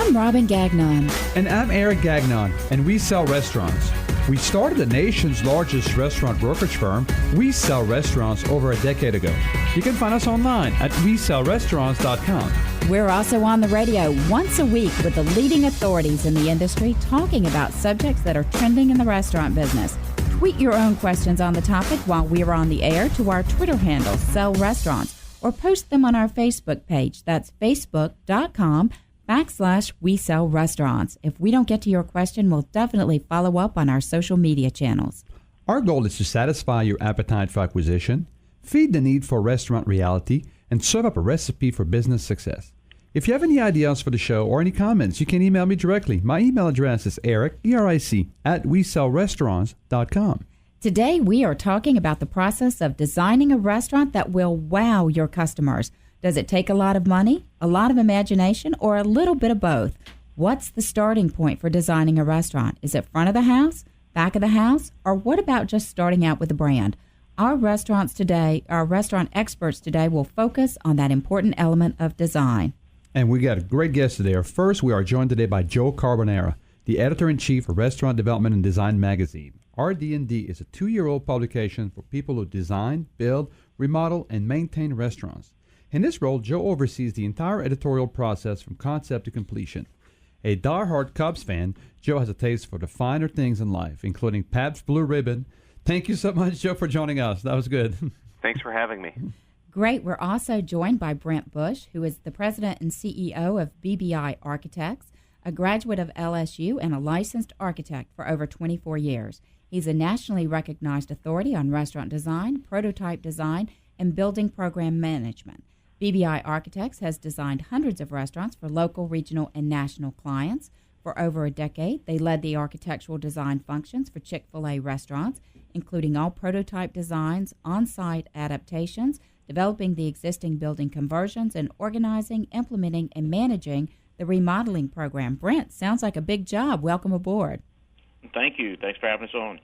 I'm Robin Gagnon. And I'm Eric Gagnon, and we sell restaurants. We started the nation's largest restaurant brokerage firm, We Sell Restaurants, over a decade ago. You can find us online at WeSellRestaurants.com. We're also on the radio once a week with the leading authorities in the industry talking about subjects that are trending in the restaurant business. Tweet your own questions on the topic while we're on the air to our Twitter handle, Sell Restaurants, or post them on our Facebook page. That's facebook.com/We Sell Restaurants. If we don't get to your question, we'll definitely follow up on our social media channels. Our goal is to satisfy your appetite for acquisition, feed the need for restaurant reality, and serve up a recipe for business success. If you have any ideas for the show or any comments, you can email me directly. My email address is Eric, E-R-I-C, @WeSellRestaurants.com. Today, we are talking about the process of designing a restaurant that will wow your customers. Does it take a lot of money, a lot of imagination, or a little bit of both? What's the starting point for designing a restaurant? Is it front of the house, back of the house, or what about just starting out with a brand? Our restaurant experts today will focus on that important element of design. And we got a great guest today. First, we are joined today by Joe Carbonara, the editor-in-chief of Restaurant Development and Design magazine. RD&D is a 2-year-old publication for people who design, build, remodel, and maintain restaurants. In this role, Joe oversees the entire editorial process from concept to completion. A die-hard Cubs fan, Joe has a taste for the finer things in life, including Pabst Blue Ribbon. Thank you so much, Joe, for joining us. That was good. Thanks for having me. Great. We're also joined by Brent Bush, who is the president and CEO of BBI Architects, a graduate of LSU and a licensed architect for over 24 years. He's a nationally recognized authority on restaurant design, prototype design, and building program management. BBI Architects has designed hundreds of restaurants for local, regional, and national clients. For over a decade, they led the architectural design functions for Chick-fil-A restaurants, including all prototype designs, on-site adaptations, developing the existing building conversions, and organizing, implementing, and managing the remodeling program. Brent, sounds like a big job. Welcome aboard. Thank you. Thanks for having us on.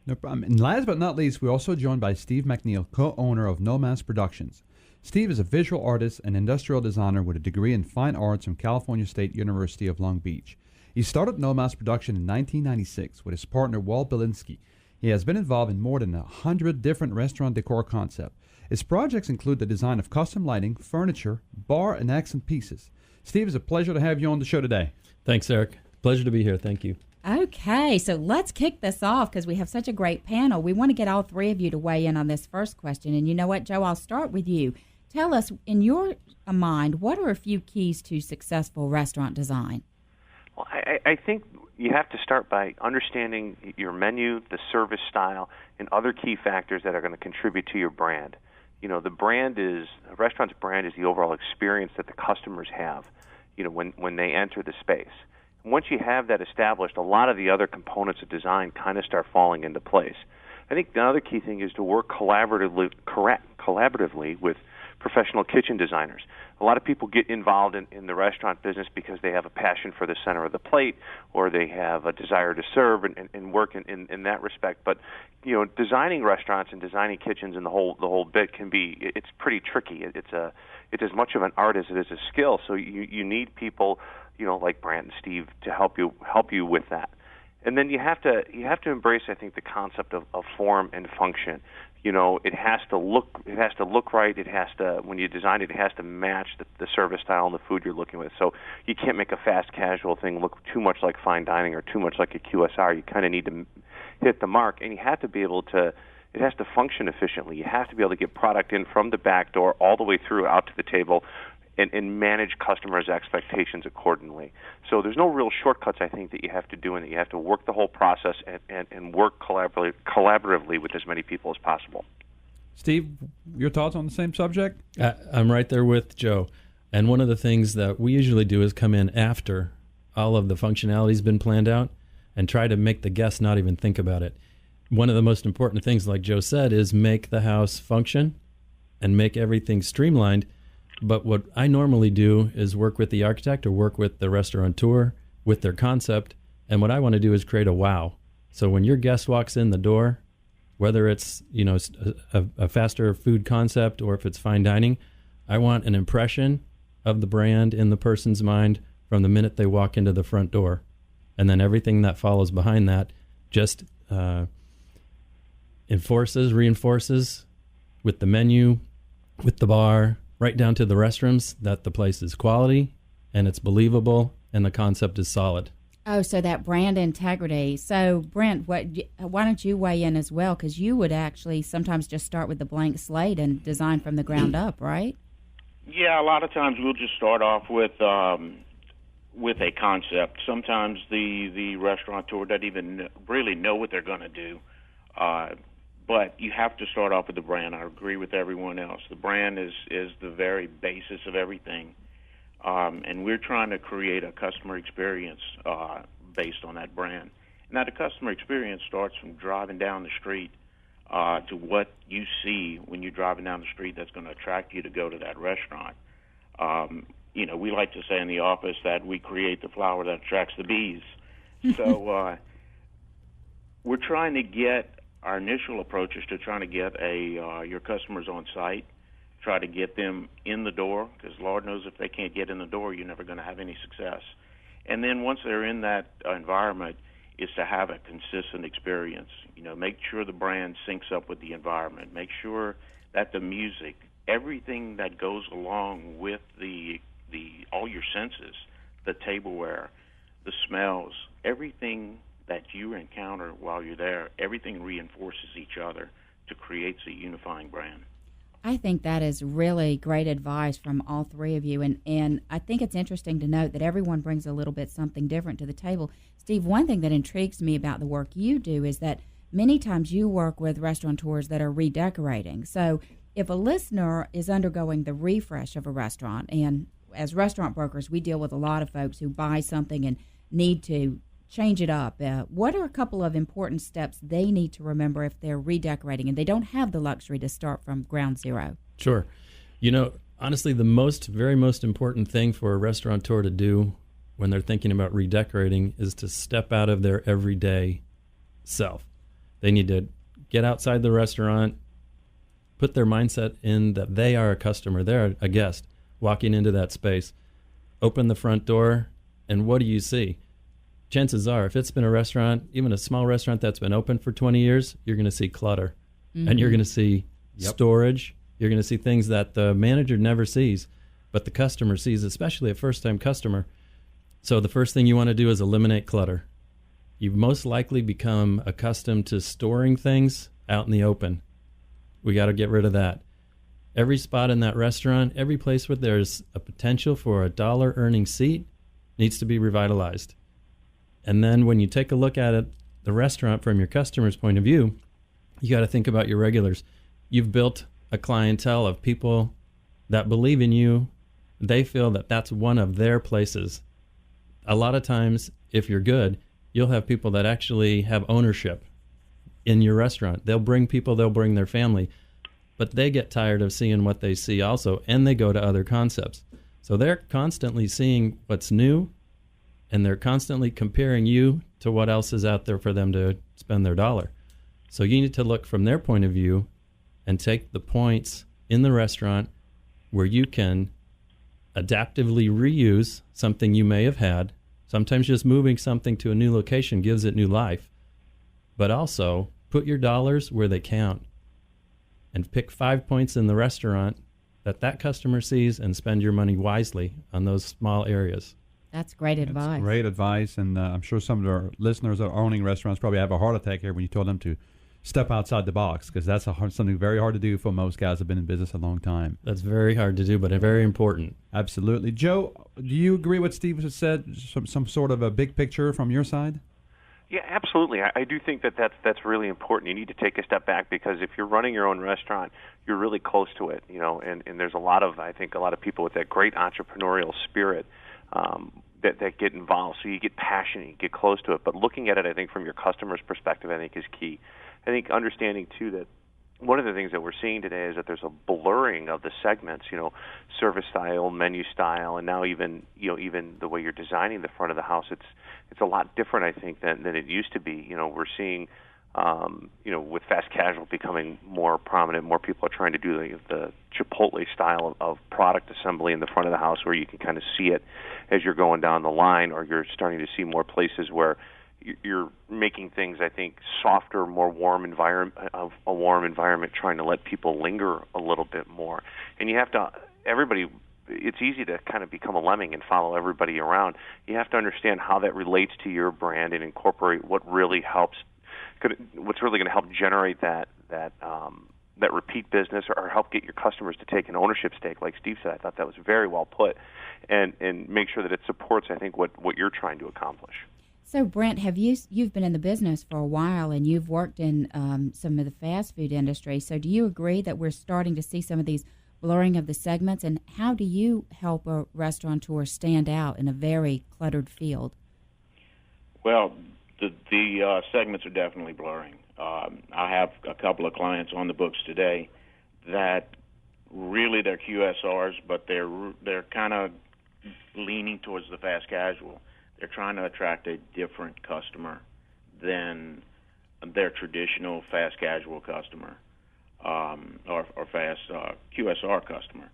No problem. And last but not least, we're also joined by Steve McNeil, co-owner of Nomads Productions. Steve is a visual artist and industrial designer with a degree in fine arts from California State University of Long Beach. He started Nomads Production in 1996 with his partner Walt Belinsky. He has been involved in more than 100 different restaurant decor concepts. His projects include the design of custom lighting, furniture, bar, and accent pieces. Steve, it's a pleasure to have you on the show today. Thanks, Eric. Pleasure to be here. Thank you. Okay, so let's kick this off because we have such a great panel. We want to get all three of you to weigh in on this first question. And you know what, Joe, I'll start with you. Tell us, in your mind, what are a few keys to successful restaurant design? Well, I think you have to start by understanding your menu, the service style, and other key factors that are going to contribute to your brand. You know, a restaurant's brand is the overall experience that the customers have, you know, when they enter the space. And once you have that established, a lot of the other components of design kind of start falling into place. I think another key thing is to work collaboratively with professional kitchen designers. A lot of people get involved in the restaurant business because they have a passion for the center of the plate, or they have a desire to serve and work in that respect. But you know, designing restaurants and designing kitchens and the whole bit it's pretty tricky. It's as much of an art as it is a skill. So you need people, you know, like Brant and Steve to help you with that. And then you have to embrace, I think, the concept of form and function. You know, it has to look right. It has to, when you design it, it has to match the service style and the food you're looking with. So you can't make a fast casual thing look too much like fine dining or too much like a QSR. You kind of need to hit the mark, and you have to be able to. It has to function efficiently. You have to be able to get product in from the back door all the way through out to the table, and manage customers' expectations accordingly. So there's no real shortcuts, I think, that you have to do, and that you have to work the whole process and work collaboratively with as many people as possible. Steve, your thoughts on the same subject? I'm right there with Joe. And one of the things that we usually do is come in after all of the functionality's been planned out and try to make the guests not even think about it. One of the most important things, like Joe said, is make the house function and make everything streamlined. But what I normally do is work with the architect or work with the restaurateur with their concept. And what I want to do is create a wow. So when your guest walks in the door, whether it's, you know, a faster food concept or if it's fine dining, I want an impression of the brand in the person's mind from the minute they walk into the front door. And then everything that follows behind that just reinforces with the menu, with the bar, right down to the restrooms, that the place is quality and it's believable and the concept is solid. Oh, so that brand integrity. So, Brent, why don't you weigh in as well? Because you would actually sometimes just start with the blank slate and design from the ground up, right? Yeah, a lot of times we'll just start off with a concept. Sometimes the restaurateur doesn't even really know what they're going to do. But you have to start off with the brand. I agree with everyone else. The brand is the very basis of everything. And we're trying to create a customer experience based on that brand. Now, the customer experience starts from driving down the street to what you see when you're driving down the street that's going to attract you to go to that restaurant. We like to say in the office that we create the flower that attracts the bees. So we're trying to get, our initial approach is to trying to get your customers on site, try to get them in the door, because Lord knows if they can't get in the door, you're never going to have any success. And then once they're in that environment, is to have a consistent experience. Make sure the brand syncs up with the environment. Make sure that the music, everything that goes along with the all your senses, the tableware, the smells, everything that you encounter while you're there, everything reinforces each other to create a unifying brand. I think that is really great advice from all three of you. And I think it's interesting to note that everyone brings a little bit something different to the table. Steve, one thing that intrigues me about the work you do is that many times you work with restaurateurs that are redecorating. So if a listener is undergoing the refresh of a restaurant, and as restaurant brokers, we deal with a lot of folks who buy something and need to change it up. What are a couple of important steps they need to remember if they're redecorating and they don't have the luxury to start from ground zero? Sure. Honestly, the very most important thing for a restaurateur to do when they're thinking about redecorating is to step out of their everyday self. They need to get outside the restaurant, put their mindset in that they are a customer, they're a guest walking into that space. Open the front door, and what do you see? Chances are, if it's been a restaurant, even a small restaurant that's been open for 20 years, you're going to see clutter. Mm-hmm. And you're going to see storage. You're going to see things that the manager never sees, but the customer sees, especially a first-time customer. So the first thing you want to do is eliminate clutter. You've most likely become accustomed to storing things out in the open. We got to get rid of that. Every spot in that restaurant, every place where there's a potential for a dollar earning seat needs to be revitalized. And then when you take a look at it, the restaurant from your customer's point of view, you got to think about your regulars. You've built a clientele of people that believe in you. They feel that that's one of their places. A lot of times, if you're good, you'll have people that actually have ownership in your restaurant. They'll bring people, they'll bring their family, but they get tired of seeing what they see also, and they go to other concepts. So they're constantly seeing what's new, and they're constantly comparing you to what else is out there for them to spend their dollar. So you need to look from their point of view and take the points in the restaurant where you can adaptively reuse something you may have had. Sometimes just moving something to a new location gives it new life. But also put your dollars where they count and pick 5 points in the restaurant that customer sees and spend your money wisely on those small areas. That's great advice. That's great advice, and I'm sure some of our listeners that are owning restaurants probably have a heart attack here when you told them to step outside the box, because that's something very hard to do for most guys who have been in business a long time. That's very hard to do, but very important. Absolutely. Joe, do you agree with Steve has said, some sort of a big picture from your side? Yeah, absolutely. I do think that's really important. You need to take a step back, because if you're running your own restaurant, you're really close to it, and there's a lot of people with that great entrepreneurial spirit that get involved. So you get passionate, you get close to it. But looking at it, I think, from your customer's perspective, I think is key. I think understanding, too, that one of the things that we're seeing today is that there's a blurring of the segments, service style, menu style, and now even the way you're designing the front of the house. It's a lot different, I think, than it used to be. We're seeing with fast casual becoming more prominent, more people are trying to do the Chipotle style of product assembly in the front of the house, where you can kind of see it as you're going down the line, or you're starting to see more places where you're making things, I think, softer, more warm environment, trying to let people linger a little bit more. And you have to, it's easy to kind of become a lemming and follow everybody around. You have to understand how that relates to your brand and incorporate what's really going to help generate that repeat business, or help get your customers to take an ownership stake, like Steve said. I thought that was very well put, and make sure that it supports, I think, what you're trying to accomplish. So, Brent, you've been in the business for a while, and you've worked in some of the fast food industry. So do you agree that we're starting to see some of these blurring of the segments, and how do you help a restaurateur stand out in a very cluttered field? Well, the segments are definitely blurring. I have a couple of clients on the books today that really they're QSRs, but they're kind of leaning towards the fast casual. They're trying to attract a different customer than their traditional fast casual customer, or fast QSR customer.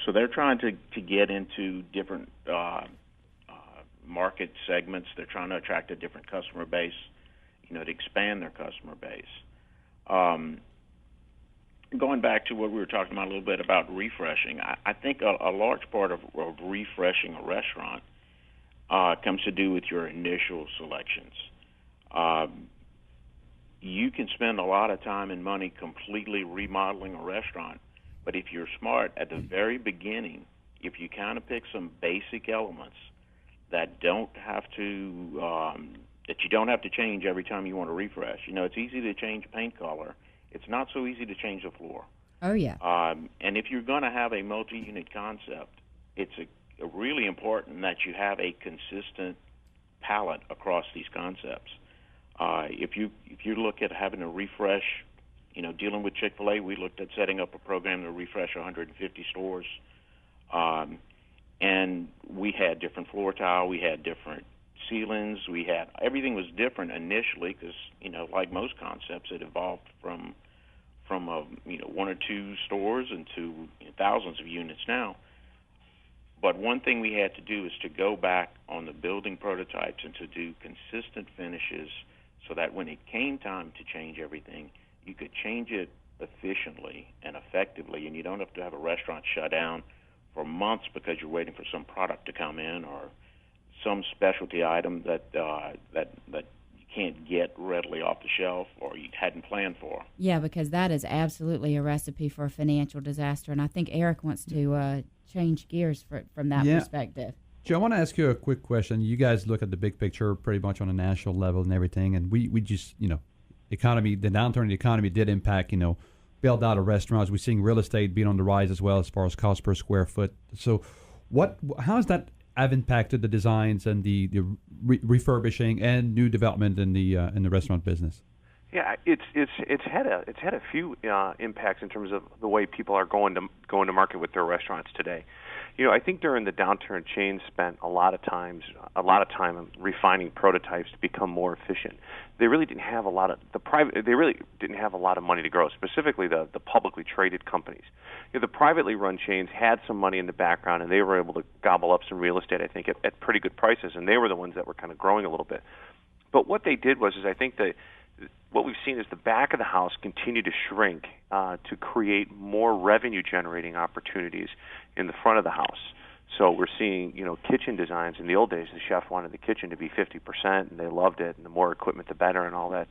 So they're trying to get into different market segments. They're trying to attract a different customer base, to expand their customer base. Going back to what we were talking about a little bit about refreshing, I think a large part of refreshing a restaurant comes to do with your initial selections. You can spend a lot of time and money completely remodeling a restaurant, but if you're smart at the very beginning, if you kind of pick some basic elements that you don't have to change every time you want to refresh. It's easy to change paint color. It's not so easy to change the floor. Oh, yeah. And if you're going to have a multi-unit concept, it's really important that you have a consistent palette across these concepts. If you look at having to refresh, dealing with Chick-fil-A, we looked at setting up a program to refresh 150 stores. And we had different floor tile, we had different ceilings, everything was different initially because, like most concepts, it evolved from one or two stores into thousands of units now. But one thing we had to do is to go back on the building prototypes and to do consistent finishes so that when it came time to change everything, you could change it efficiently and effectively, and you don't have to have a restaurant shut down for months because you're waiting for some product to come in or some specialty item that you can't get readily off the shelf or you hadn't planned for. Yeah, because that is absolutely a recipe for a financial disaster, and I think Eric wants to change gears from that perspective. Joe, I want to ask you a quick question. You guys look at the big picture pretty much on a national level and everything, and we just, the downturn in the economy did impact, build out of restaurants. We're seeing real estate being on the rise as well as far as cost per square foot. So how has that have impacted the designs and the refurbishing and new development in the restaurant business? Yeah, it's had a few impacts in terms of the way people are going to market with their restaurants today. I think during the downturn, chains spent a lot of time refining prototypes to become more efficient. They really didn't have a lot of money to grow. Specifically, the publicly traded companies. The privately run chains had some money in the background, and they were able to gobble up some real estate. I think at pretty good prices, and they were the ones that were kind of growing a little bit. But what they did was I think that what we've seen is the back of the house continue to shrink to create more revenue-generating opportunities in the front of the house. So we're seeing, kitchen designs. In the old days, the chef wanted the kitchen to be 50%, and they loved it, and the more equipment, the better, and all that.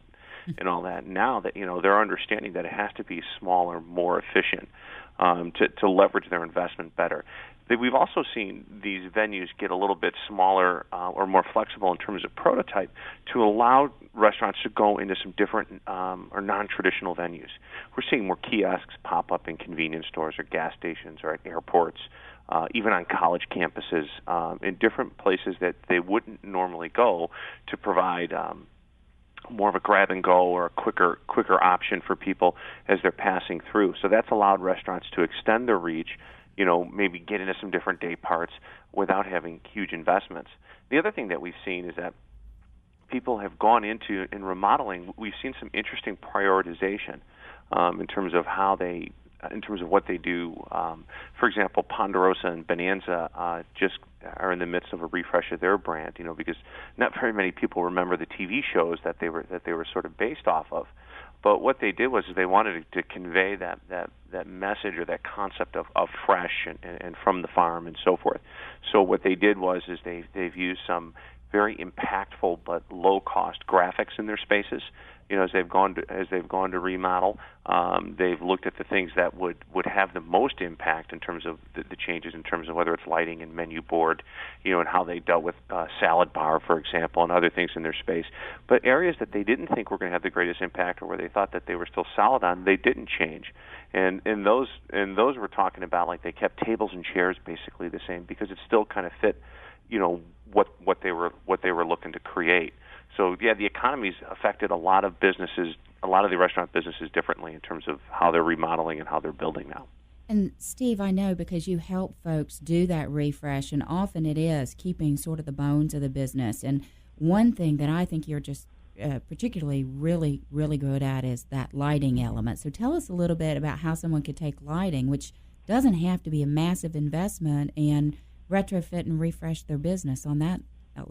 Now that they're understanding that it has to be smaller, more efficient to leverage their investment better. We've also seen these venues get a little bit smaller or more flexible in terms of prototype to allow restaurants to go into some different or non-traditional venues. We're seeing more kiosks pop up in convenience stores or gas stations or at airports, even on college campuses, in different places that they wouldn't normally go to provide more of a grab-and-go or a quicker option for people as they're passing through. So that's allowed restaurants to extend their reach, maybe get into some different day parts without having huge investments. The other thing that we've seen is that people have gone into in remodeling, we've seen some interesting prioritization in terms of how they, in terms of what they do. For example, Ponderosa and Bonanza just are in the midst of a refresh of their brand, because not very many people remember the TV shows that they were sort of based off of. But what they did was they wanted to convey that message or that concept of fresh and from the farm and so forth. So what they did was they've used some very impactful but low cost graphics in their spaces. As they've gone to remodel, they've looked at the things that would have the most impact in terms of the changes, in terms of whether it's lighting and menu board, and how they dealt with salad bar, for example, and other things in their space. But areas that they didn't think were going to have the greatest impact, or where they thought that they were still solid on, they didn't change. And those we're talking about, like, they kept tables and chairs basically the same because it still kind of fit, what they were looking to create. So, yeah, the economy's affected a lot of businesses, a lot of the restaurant businesses differently in terms of how they're remodeling and how they're building now. And, Steve, I know because you help folks do that refresh, and often it is keeping sort of the bones of the business. And one thing that I think you're just particularly really, really good at is that lighting element. So tell us a little bit about how someone could take lighting, which doesn't have to be a massive investment, and retrofit and refresh their business on that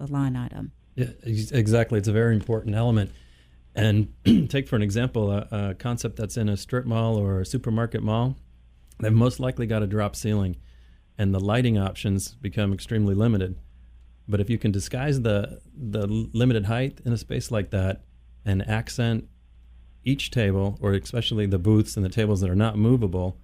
line item. Yeah, exactly. It's a very important element. And take for an example a concept that's in a strip mall or a supermarket mall. They've most likely got a drop ceiling, and the lighting options become extremely limited. But if you can disguise the limited height in a space like that and accent each table, or especially the booths and the tables that are not movable,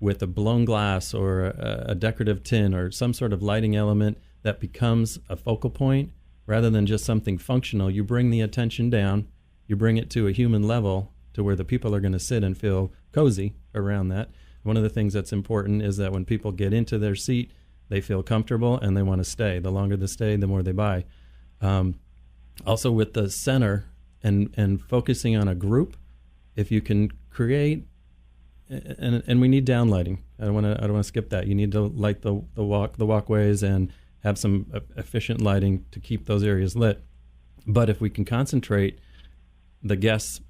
with a blown glass or a decorative tin or some sort of lighting element that becomes a focal point, rather than just something functional, you bring the attention down, you bring it to a human level to where the people are going to sit and feel cozy around that. One of the things that's important is that when people get into their seat, they feel comfortable and they want to stay. The longer they stay, the more they buy. Also with the center and focusing on a group, if you can create, and we need downlighting. I don't want to skip that. You need to light the walkways and have some efficient lighting to keep those areas lit. But if we can concentrate the guests'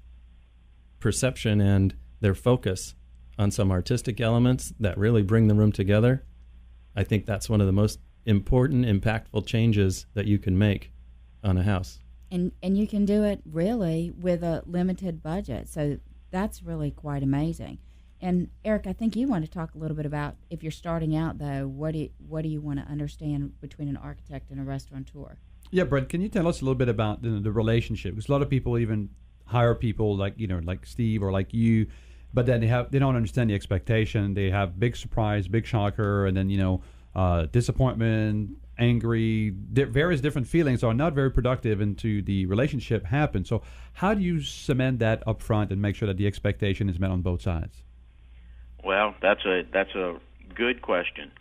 perception and their focus on some artistic elements that really bring the room together, I think that's one of the most important, impactful changes that you can make on a house. And you can do it really with a limited budget. So that's really quite amazing. And Eric, I think you want to talk a little bit about, if you're starting out though, what do you want to understand between an architect and a restaurateur? Yeah, Brent, can you tell us a little bit about the relationship? Because a lot of people even hire people like Steve or like you, but then they don't understand the expectation. They have big surprise, big shocker, and then disappointment, angry, various different feelings are not very productive into the relationship happen. So how do you cement that up front and make sure that the expectation is met on both sides? Well, that's a good question.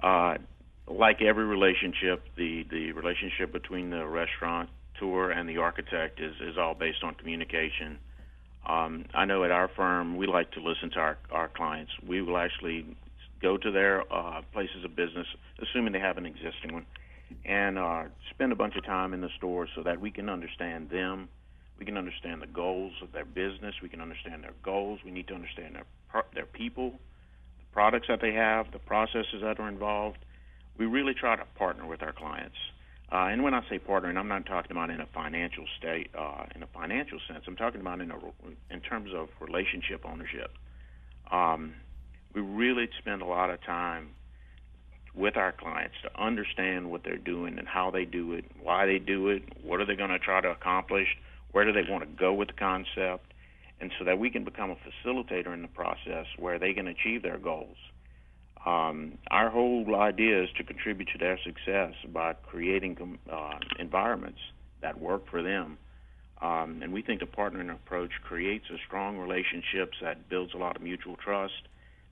Like every relationship, the relationship between the restaurateur and the architect is all based on communication. I know at our firm we like to listen to our clients. We will actually go to their places of business, assuming they have an existing one, and spend a bunch of time in the store so that we can understand them. We can understand the goals of their business. We can understand their goals. We need to understand their people, the products that they have, the processes that are involved. We really try to partner with our clients. And when I say partnering, I'm not talking about in a financial state, in a financial sense. I'm talking about in terms of relationship ownership. We really spend a lot of time with our clients to understand what they're doing and how they do it, why they do it, what are they going to try to accomplish, where do they want to go with the concept, and so that we can become a facilitator in the process where they can achieve their goals. Our whole idea is to contribute to their success by creating environments that work for them. And we think the partnering approach creates a strong relationships that builds a lot of mutual trust,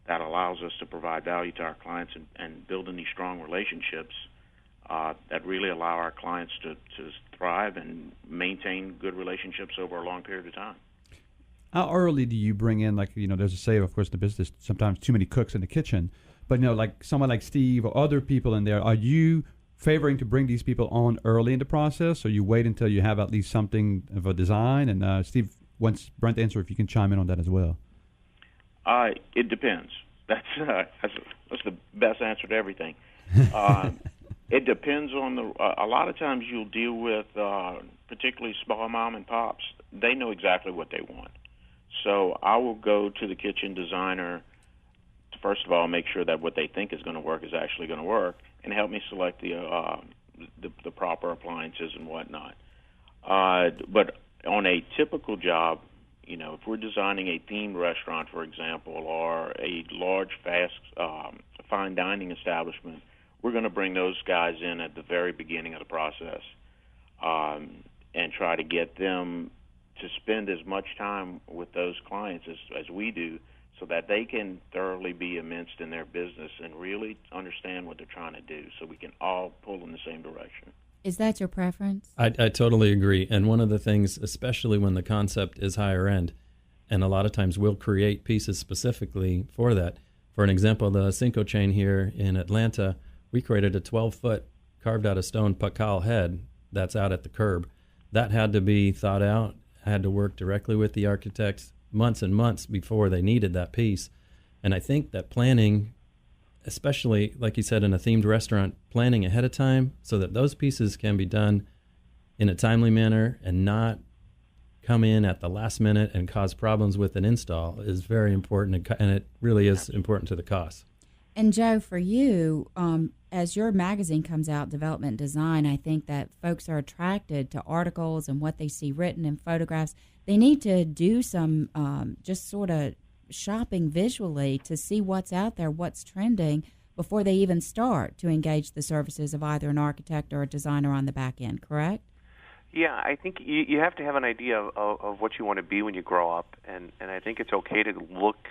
that allows us to provide value to our clients and building these strong relationships that really allow our clients to thrive and maintain good relationships over a long period of time. How early do you bring in, there's a say, of course, in the business, sometimes too many cooks in the kitchen, but, like someone like Steve or other people in there, are you favoring to bring these people on early in the process, or you wait until you have at least something of a design? And Steve, once Brent answer, if you can chime in on that as well. It depends. That's the best answer to everything. It depends on a lot of times you'll deal with particularly small mom and pops. They know exactly what they want. So I will go to the kitchen designer to first of all make sure that what they think is going to work is actually going to work, and help me select the proper appliances and whatnot. But on a typical job, if we're designing a themed restaurant, for example, or a large, fast, fine dining establishment, we're going to bring those guys in at the very beginning of the process and try to get them to spend as much time with those clients as we do, so that they can thoroughly be immersed in their business and really understand what they're trying to do, so we can all pull in the same direction. Is that your preference? I totally agree. And one of the things, especially when the concept is higher end, and a lot of times we'll create pieces specifically for that. For an example, the Cinco chain here in Atlanta, we created a 12-foot carved out of stone pakal head that's out at the curb. That had to be thought out, had to work directly with the architects months and months before they needed that piece. And I think that planning, especially, like you said, in a themed restaurant, planning ahead of time so that those pieces can be done in a timely manner and not come in at the last minute and cause problems with an install is very important, and it really is important to the cost. And Joe, for you, as your magazine comes out, Development Design, I think that folks are attracted to articles and what they see written in photographs. They need to do some just sort of shopping visually to see what's out there, what's trending, before they even start to engage the services of either an architect or a designer on the back end, correct? Yeah, I think you have to have an idea of what you want to be when you grow up, and I think it's okay to look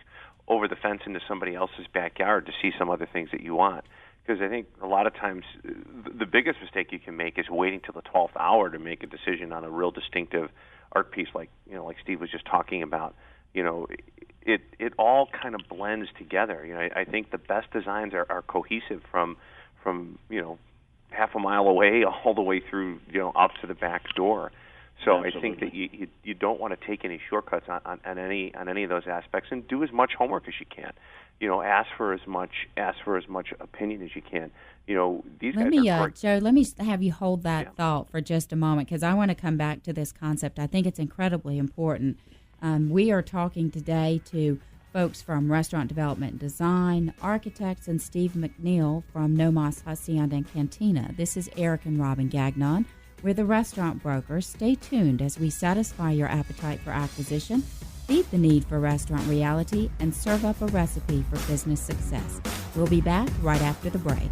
over the fence into somebody else's backyard to see some other things that you want. Because I think a lot of times the biggest mistake you can make is waiting till the 12th hour to make a decision on a real distinctive art piece, like Steve was just talking about. It all kind of blends together. I think the best designs are cohesive from half a mile away all the way through out to the back door. So absolutely. I think that you don't want to take any shortcuts on any of those aspects, and do as much homework as you can. Ask for as much opinion as you can. These guys are great. Joe, let me have you hold that thought for just a moment, because I want to come back to this concept. I think it's incredibly important. We are talking today to folks from Restaurant Development Design, architects, and Steve McNeil from No Mas Hacienda and Cantina. This is Eric and Robin Gagnon. We're the Restaurant Brokers. Stay tuned as we satisfy your appetite for acquisition, feed the need for restaurant reality, and serve up a recipe for business success. We'll be back right after the break.